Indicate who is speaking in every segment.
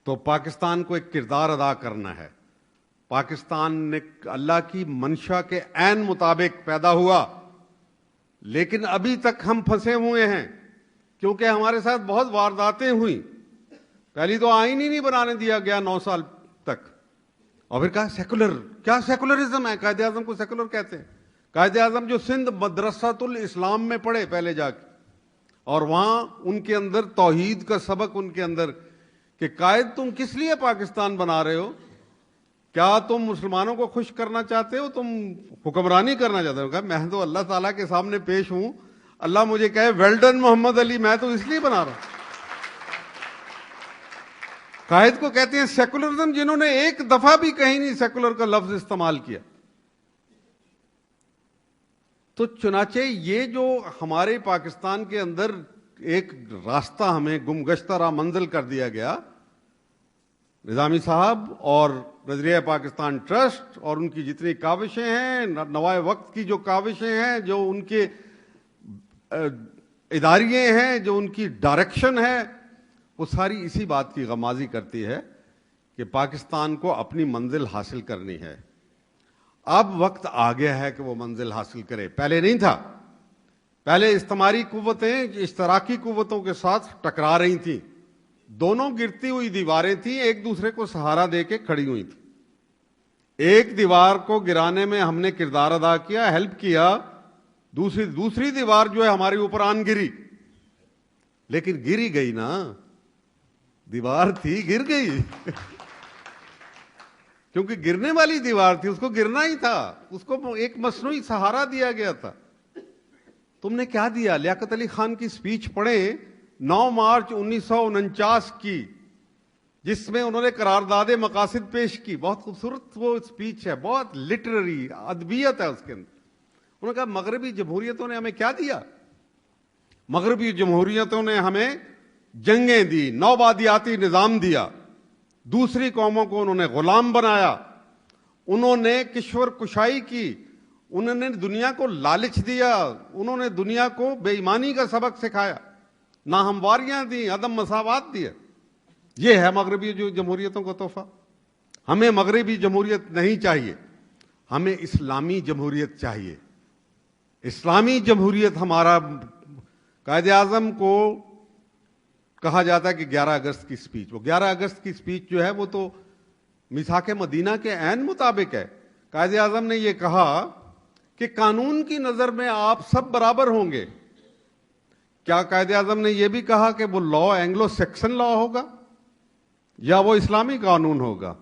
Speaker 1: تو پاکستان کو ایک کردار ادا کرنا ہے. پاکستان نے اللہ کی منشا کے عین مطابق پیدا ہوا، لیکن ابھی تک ہم پھنسے ہوئے ہیں کیونکہ ہمارے ساتھ بہت وارداتیں ہوئیں. پہلی تو آئین ہی نہیں بنانے دیا گیا 9 سال تک، اور پھر کہا سیکولر. کیا سیکولرزم ہے؟ قائد اعظم کو سیکولر کہتے ہیں. قائد اعظم جو سندھ مدرسۃ الاسلام میں پڑھے پہلے جا کے، اور وہاں ان کے اندر توحید کا سبق ان کے اندر کہ قائد تم کس لیے پاکستان بنا رہے ہو؟ کیا تم مسلمانوں کو خوش کرنا چاہتے ہو؟ تم حکمرانی کرنا چاہتے ہو؟ کہا میں تو اللہ تعالیٰ کے سامنے پیش ہوں، اللہ مجھے کہے ویل ڈن محمد علی، میں تو اس لیے بنا رہا ہوں. قائد کو کہتے ہیں سیکولرزم، جنہوں نے ایک دفعہ بھی کہیں نہیں سیکولر کا لفظ استعمال کیا. تو چنانچہ یہ جو ہمارے پاکستان کے اندر ایک راستہ ہمیں گمگشتہ راہ منزل کر دیا گیا، نظامی صاحب اور نظریہ پاکستان ٹرسٹ اور ان کی جتنی کاوشیں ہیں، نوائے وقت کی جو کاوشیں ہیں، جو ان کے اداریے ہیں، جو ان کی ڈائریکشن ہے، وہ ساری اسی بات کی غمازی کرتی ہے کہ پاکستان کو اپنی منزل حاصل کرنی ہے. اب وقت آ گیا ہے کہ وہ منزل حاصل کرے. پہلے نہیں تھا. پہلے استعماری قوتیں اشتراکی قوتوں کے ساتھ ٹکرا رہی تھیں، دونوں گرتی ہوئی دیواریں تھیں، ایک دوسرے کو سہارا دے کے کھڑی ہوئی تھیں. ایک دیوار کو گرانے میں ہم نے کردار ادا کیا، ہیلپ کیا، دوسری دیوار جو ہے ہمارے اوپر آن گری، لیکن گری گئی نا. دیوار تھی، گر گئی کیونکہ گرنے والی دیوار تھی، اس کو گرنا ہی تھا، اس کو ایک مصنوعی سہارا دیا گیا تھا. تم نے کیا دیا؟ لیاقت علی خان کی سپیچ پڑھیں 9 مارچ 1949 کی، جس میں انہوں نے قرارداد مقاصد پیش کی. بہت خوبصورت وہ سپیچ ہے، بہت لٹریری ادبیت ہے اس کے اندر. انہوں نے کہا مغربی جمہوریتوں نے ہمیں کیا دیا؟ مغربی جمہوریتوں نے ہمیں جنگیں دی، نوبادیاتی نظام دیا، دوسری قوموں کو انہوں نے غلام بنایا، انہوں نے کشور کشائی کی، انہوں نے دنیا کو لالچ دیا، انہوں نے دنیا کو بے ایمانی کا سبق سکھایا، ناہمواریاں دیں، عدم مساوات دیا. یہ ہے مغربی جمہوریتوں کا تحفہ. ہمیں مغربی جمہوریت نہیں چاہیے، ہمیں اسلامی جمہوریت چاہیے. اسلامی جمہوریت ہمارا قائد اعظم کو کہا جاتا ہے کہ 11 اگست کی سپیچ، وہ 11 اگست کی سپیچ جو ہے وہ تو میثاق مدینہ کے عین مطابق ہے. قائد اعظم نے یہ کہا کہ قانون کی نظر میں آپ سب برابر ہوں گے. کیا قائد اعظم نے یہ بھی کہا کہ وہ لا اینگلو سیکسن لا ہوگا یا وہ اسلامی قانون ہوگا؟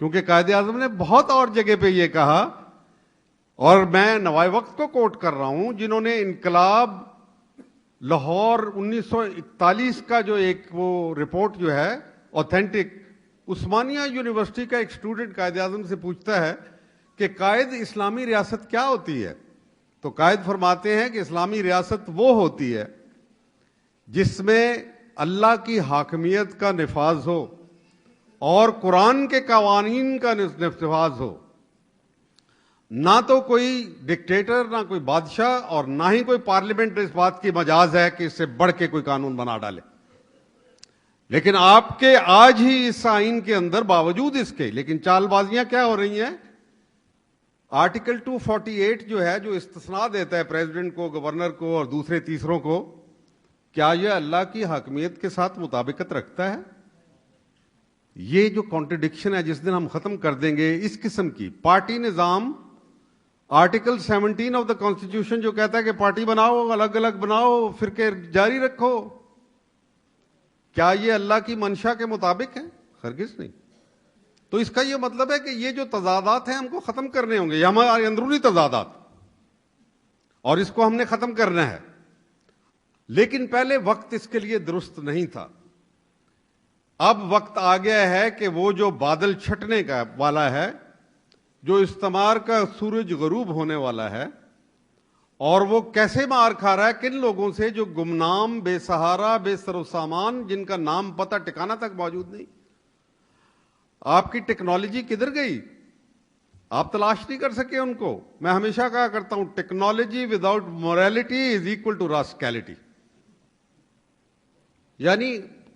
Speaker 1: کیونکہ قائد اعظم نے بہت اور جگہ پہ یہ کہا، اور میں نوائے وقت کو کوٹ کر رہا ہوں، جنہوں نے انقلاب لاہور 1941 کا جو ایک وہ رپورٹ جو ہے اوتھینٹک، عثمانیہ یونیورسٹی کا ایک اسٹوڈنٹ قائد اعظم سے پوچھتا ہے کہ قائد اسلامی ریاست کیا ہوتی ہے؟ تو قائد فرماتے ہیں کہ اسلامی ریاست وہ ہوتی ہے جس میں اللہ کی حاکمیت کا نفاذ ہو اور قرآن کے قوانین کا نفاذ ہو. نہ تو کوئی ڈکٹیٹر، نہ کوئی بادشاہ، اور نہ ہی کوئی پارلیمنٹ اس بات کی مجاز ہے کہ اس سے بڑھ کے کوئی قانون بنا ڈالے. لیکن آپ کے آج ہی اس آئین کے اندر باوجود اس کے لیکن چال بازیاں کیا ہو رہی ہیں؟ آرٹیکل 248 جو ہے، جو استثناء دیتا ہے پریزیڈنٹ کو، گورنر کو اور دوسرے تیسروں کو، کیا یہ اللہ کی حاکمیت کے ساتھ مطابقت رکھتا ہے؟ یہ جو کانٹرڈکشن ہے، جس دن ہم ختم کر دیں گے اس قسم کی پارٹی نظام، آرٹیکل 17 آف دا کانسٹیٹیوشن جو کہتا ہے کہ پارٹی بناؤ، الگ الگ بناؤ، فرقے جاری رکھو، کیا یہ اللہ کی منشا کے مطابق ہے؟ ہرگز نہیں. تو اس کا یہ مطلب ہے کہ یہ جو تضادات ہیں ہم کو ختم کرنے ہوں گے، یہ ہمارے اندرونی تضادات، اور اس کو ہم نے ختم کرنا ہے. لیکن پہلے وقت اس کے لیے درست نہیں تھا. اب وقت آ گیا ہے کہ وہ جو بادل چھٹنے کا والا ہے، جو استعمار کا سورج غروب ہونے والا ہے، اور وہ کیسے مار کھا رہا ہے کن لوگوں سے جو گمنام، بے سہارا، بے سر و سامان، جن کا نام پتہ ٹھکانہ تک موجود نہیں. آپ کی ٹیکنالوجی کدھر گئی؟ آپ تلاش نہیں کر سکے ان کو. میں ہمیشہ کہا کرتا ہوں technology without morality is equal to rascality. یعنی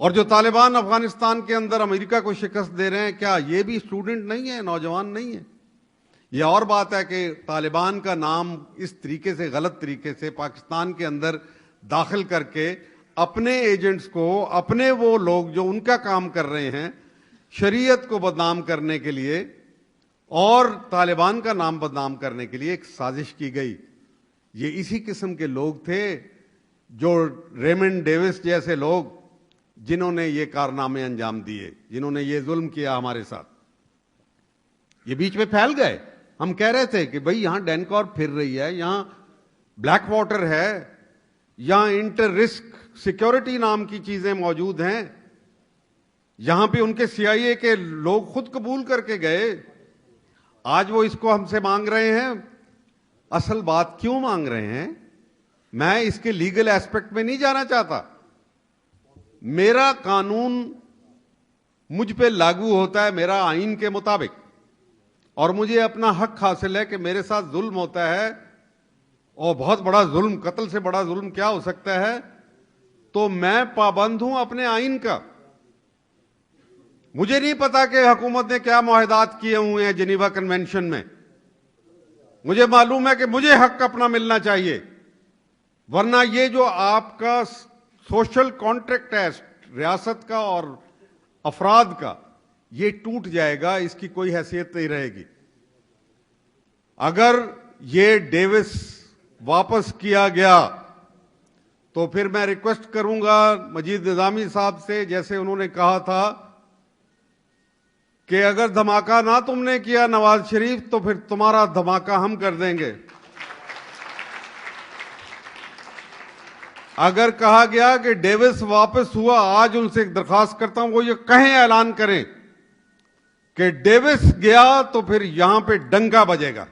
Speaker 1: اور جو طالبان افغانستان کے اندر امریکہ کو شکست دے رہے ہیں، کیا یہ بھی اسٹوڈنٹ نہیں ہے، نوجوان نہیں ہے؟ یہ اور بات ہے کہ طالبان کا نام اس طریقے سے، غلط طریقے سے پاکستان کے اندر داخل کر کے اپنے ایجنٹس کو، اپنے وہ لوگ جو ان کا کام کر رہے ہیں شریعت کو بدنام کرنے کے لیے اور طالبان کا نام بدنام کرنے کے لیے ایک سازش کی گئی۔ یہ اسی قسم کے لوگ تھے جو ریمنڈ ڈیوس جیسے لوگ، جنہوں نے یہ کارنامے انجام دیے، جنہوں نے یہ ظلم کیا ہمارے ساتھ۔ یہ بیچ میں پھیل گئے۔ ہم کہہ رہے تھے کہ بھئی یہاں ڈینکور پھر رہی ہے، یہاں بلیک واٹر ہے، یہاں انٹر رسک سیکیورٹی نام کی چیزیں موجود ہیں، یہاں پہ ان کے سی آئی اے کے لوگ خود قبول کر کے گئے۔ آج وہ اس کو ہم سے مانگ رہے ہیں۔ اصل بات کیوں مانگ رہے ہیں میں اس کے لیگل ایسپیکٹ میں نہیں جانا چاہتا۔ میرا قانون مجھ پہ لاگو ہوتا ہے میرا آئین کے مطابق، اور مجھے اپنا حق حاصل ہے کہ میرے ساتھ ظلم ہوتا ہے، اور بہت بڑا ظلم، قتل سے بڑا ظلم کیا ہو سکتا ہے، تو میں پابند ہوں اپنے آئین کا۔ مجھے نہیں پتا کہ حکومت نے کیا معاہدات کیے ہوئے ہیں جنیوا کنونشن میں، مجھے معلوم ہے کہ مجھے حق اپنا ملنا چاہیے، ورنہ یہ جو آپ کا سوشل کانٹریکٹ ہے ریاست کا اور افراد کا، یہ ٹوٹ جائے گا، اس کی کوئی حیثیت نہیں رہے گی۔ اگر یہ ڈیوس واپس کیا گیا تو پھر میں ریکویسٹ کروں گا مجید نظامی صاحب سے، جیسے انہوں نے کہا تھا کہ اگر دھماکہ نہ تم نے کیا نواز شریف تو پھر تمہارا دھماکہ ہم کر دیں گے۔ اگر کہا گیا کہ ڈیوس واپس ہوا، آج ان سے ایک درخواست کرتا ہوں وہ یہ کہیں، اعلان کریں کہ ڈیوس گیا تو پھر یہاں پہ ڈنکا بجے گا۔